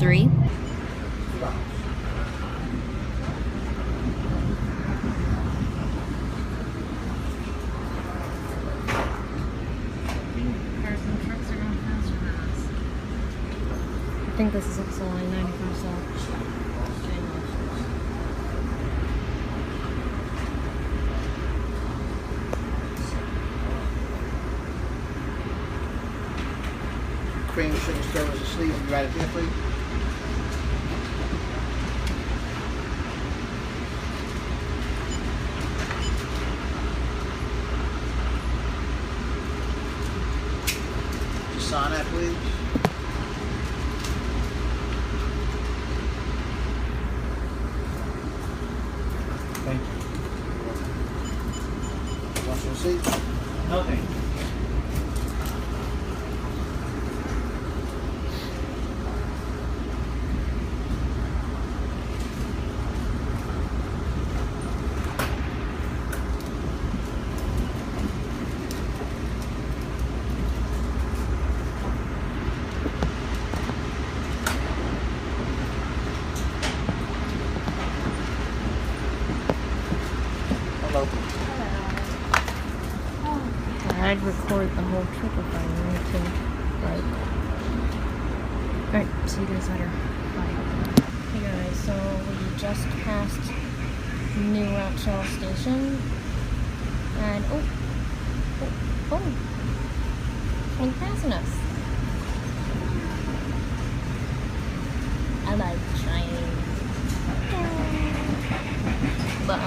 3. I think this is also only 95 cents. Cream sugar stir as a sleeve and right at there, please. Just sign that, please. Thank you. Want some receipts? No, thank you. Hello. I'd record the whole trip if I wanted to. Right. Alright, see you guys later. Bye. Hey guys, so we just passed New Rochelle Station. And oh, someone's passing us. I like trying. But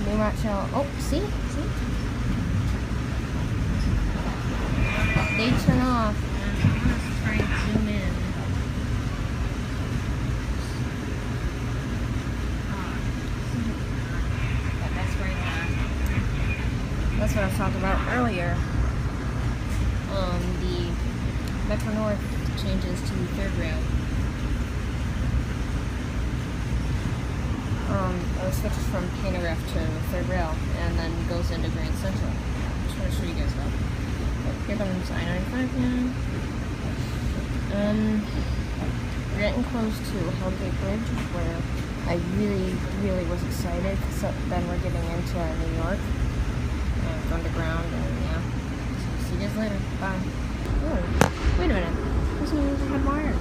New Rochelle. Oh, see? They turn off. And I'm gonna try and zoom in. Yeah, that's right there. That's what I was talking about earlier. The Metro North changes to the 3rd rail. It switches from Pantograph to the 3rd rail and then goes into Grand Central. Just want to show you guys that. Oh, here comes I-95 now. We're getting close to Hellgate Bridge, where I really was excited because then we're getting into New York. It's underground and yeah. So see you guys later. Bye. Oh, wait a minute. There's an overhead wire.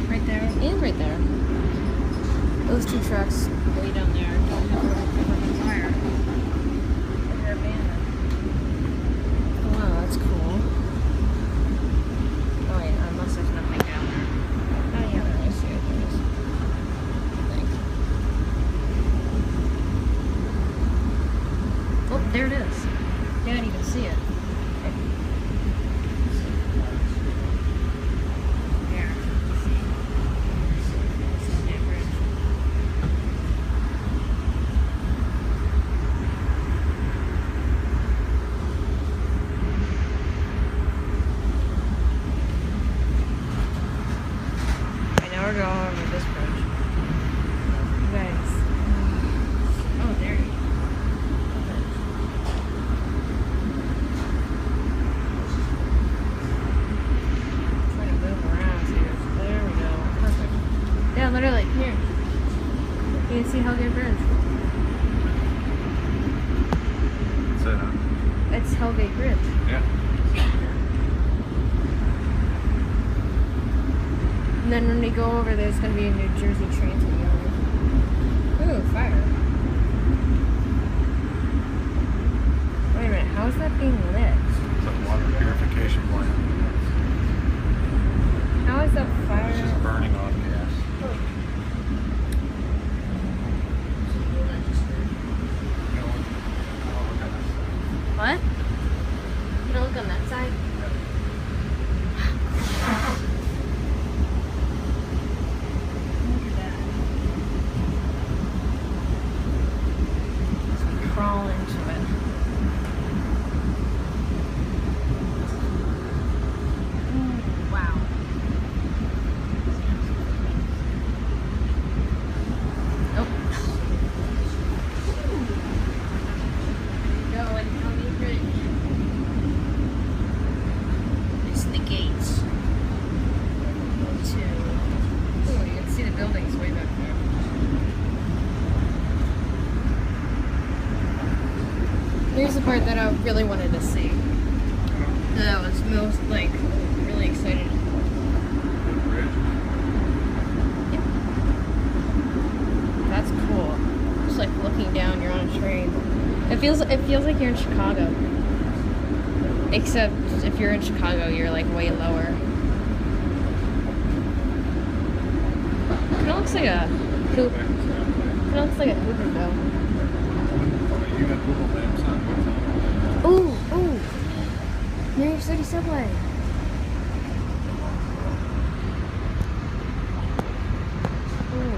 Right there and right there. Those 2 trucks way down there don't have overhead wire. They're abandoned. Oh, wow, that's cool. Oh wait, unless there's nothing down there. Oh yeah, there is. There is. I think. Oh, there it is. Can't even see it. We're going over this bridge. You guys. Oh, there you go. Trying to move around here. There we go. Perfect. Yeah, literally. Here. You can see Hellgate Bridge. What's that, huh? It's Hellgate Bridge. Yeah. And then when we go over, there's going to be a New Jersey Transit yard. Ooh, fire. Wait a minute, how is that being lit? It's a water purification plant. How is that fire? It's just burning off gas. What? You don't look on that side? Crawl into it. part that I really wanted to see. That I was most, like, really excited. Good bridge. Yep. That's cool. Just like looking down, you're on a train. It feels like you're in Chicago. Except if you're in Chicago, you're like way lower. It looks like a hoop. It looks like a Hooverville. You got Google Maps on. Ooh, ooh. New York City subway. Ooh.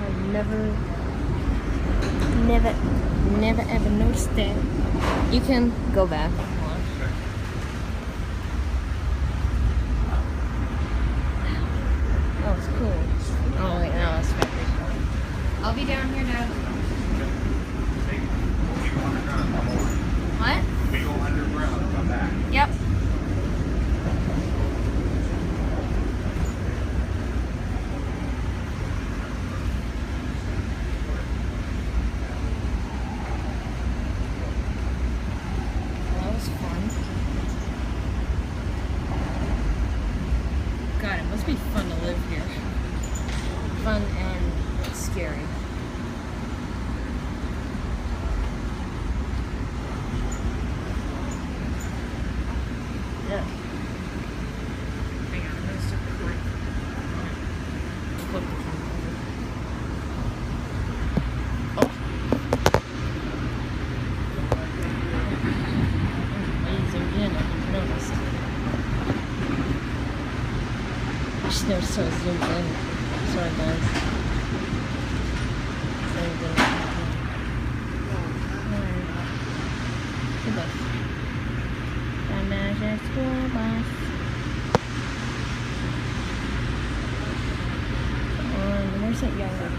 I've never ever noticed that. You can go back. Oh, it's cool. Oh, wait, no, it's factory store. I'll be down here now. What? We go underground and come back. Yep. Well, that was fun. God, it must be fun to live here. Fun and scary. Yeah. Hang on, I'm gonna start recording. Flip the camera over. Oh. I zoomed in, I didn't notice. I just never so zoomed in. Sorry guys. Zoomed in. Good bus. Magic school bus. Where's that yellow?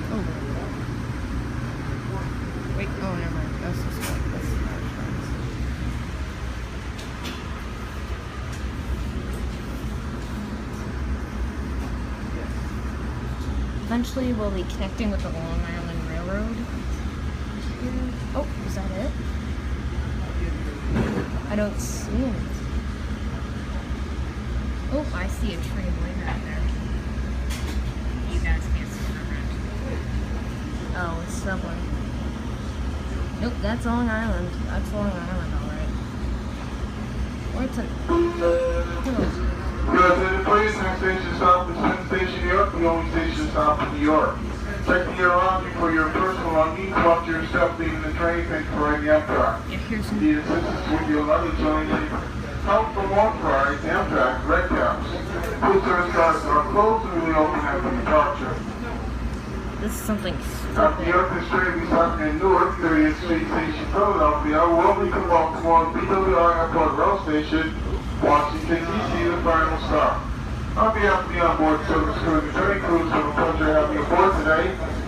Oh. Wait, oh, never mind. That's this one. Eventually, we'll be connecting with the Long Island Railroad. Oh, is that it? I don't see it. Oh, I see a train way back there. You guys can't see it around. Oh, it's subway. Nope, that's Long Island. That's Long Island, alright. Where's it? The place next station stop is Penn Station, New York, the only station stop in New York. Check the surroundings for your personal belongings. Watch your step leaving the train. Thank you for riding the Amtrak. Yeah, here's some. Need assistance with your luggage joining the Help from authorized Amtrak red cabs. Full service cars are closed and will open after departure. This is something After stupid. York is straight stopping in Newark, 30th Street Station, Philadelphia. Welcome to Baltimore, BWI Airport Rail Station, Washington, D.C., the final stop. On behalf of the onboard service crew and the train crews, it's a pleasure having you aboard today.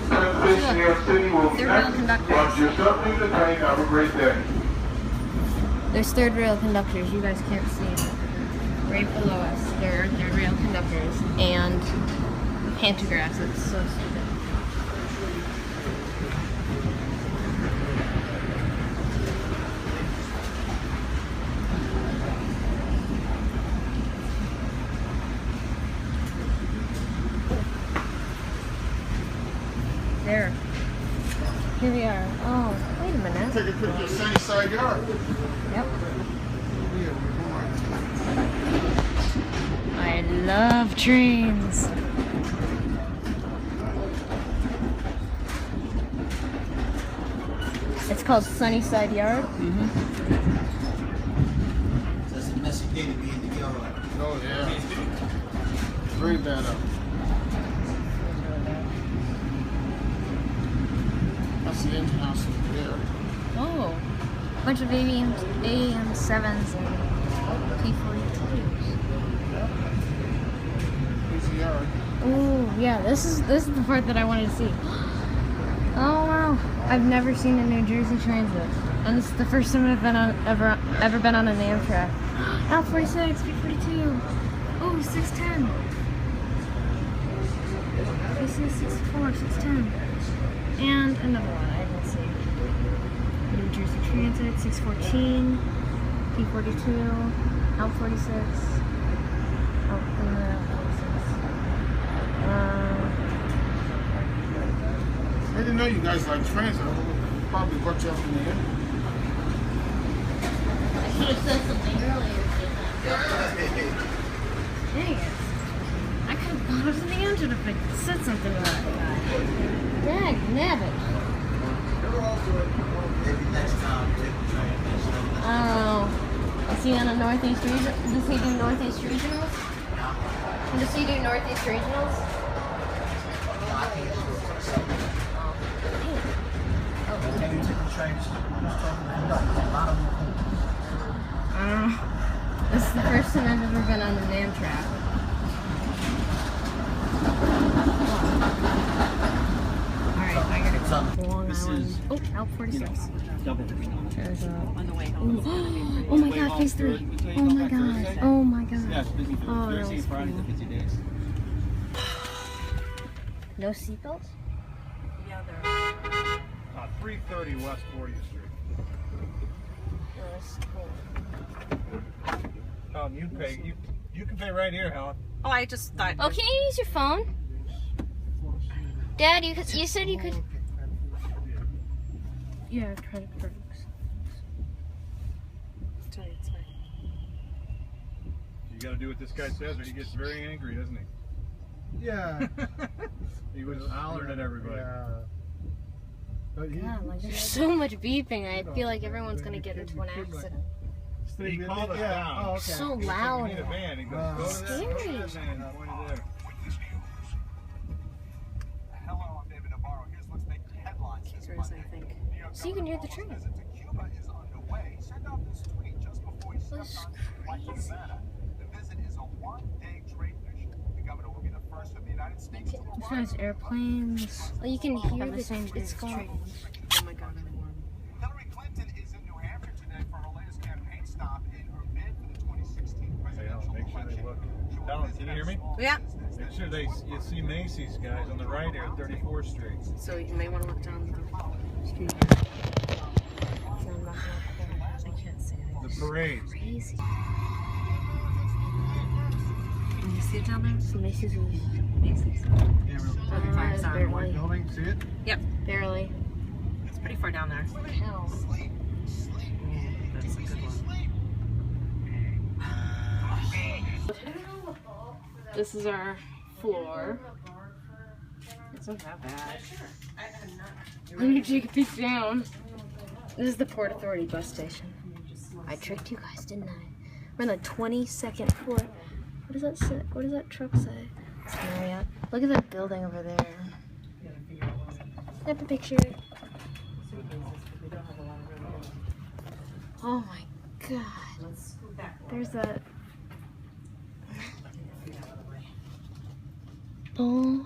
Penn Station, New York City will be They're rail next. conductors. Watch your step leaving the train. Have a great day. There's third rail conductors. You guys can't see them. Right below us. They're rail conductors and pantographs. It's so stupid. There. Here we are. Oh, wait a minute. Take a picture of Sunny Side Yard. Yep. Yeah, we're I love trains. It's called Sunnyside Yard. That's a messy day to be in the yard. Oh, yeah. Very bad up. That's the engine house over there. Oh, a bunch of AM7s and P42s. Here's the yard. Oh, yeah, this is the part that I wanted to see. Oh wow, I've never seen a New Jersey Transit, and this is the first time I've been on ever been on an Amtrak. L46, P42, oh 610. This is 6'4", 6'10". And another one I didn't see. New Jersey Transit, 614, P42, L46, I didn't know you guys like transit. Probably worked you up in the end. I should have said something earlier. Dang it. I could have gone up to the engine if I said something about it. Dang, nabbit. Maybe next time, take the train next time. Oh. Is he on a Northeast Regional? Does he do Northeast Regionals? Does he do Northeast Regionals? Take the train. This is the first time I've ever been on the Amtrak. Alright, I gotta go. Long Island. Oh, L46. There's On the way home. oh my god, phase 3. Oh my god. Oh my god. Yeah, it's busy for Oh, that Thursday was and Friday, cool. the busy days. No seatbelts? Yeah, there. 330 West 40th Street. No, that's cool. Helen, you can pay right here, Helen. Oh, I just thought. Oh, can you use your phone? Dad, you said you could. Yeah, credit cards. It's fine. You gotta do what this guy says or he gets very angry, doesn't he? Yeah. He was hollering at everybody. Yeah. But he, God, like there's so much beeping. I feel like everyone's gonna get into an accident. He called us down. Oh, okay. So He said, loud. "We need a van." He goes, go to that Scary. van. He pointed there. Hello, I'm David Navarro. Here's what's making headlines this Cruise, I Monday. think. New York So you can hear the Governor's train. visit to Cuba is underway. He sent out this tweet just before he stepped on his flight to Nevada. The visit is a one-day trade mission. The governor will be the first of the United States to As far as airplanes, well, you can hear the same. It's called. Oh my god, I'm warm. Hillary Clinton is in New Hampshire today for her latest campaign stop in her bid for the 2016 presidential Make sure they election. look. She will Helen, visit can you a hear me? small Yeah. business Make that sure you see Macy's guys on the right here at 34th Street. So you may want to look down the street. I can't see it. The parade. Crazy. Can you see it down there? So Macy's is Macy's. barely. Sorry. building, see it? Yep. Barely. It's pretty far down there. Hell. That's a good one. This is our floor. It's not that bad. Let me take a peek down. This is the Port Authority bus station. I tricked you guys, didn't I? We're on the 22nd floor. What does that say? What does that truck say? It's Marriott. Look at that building over there. Snap a picture. Oh my god. There's that. Oh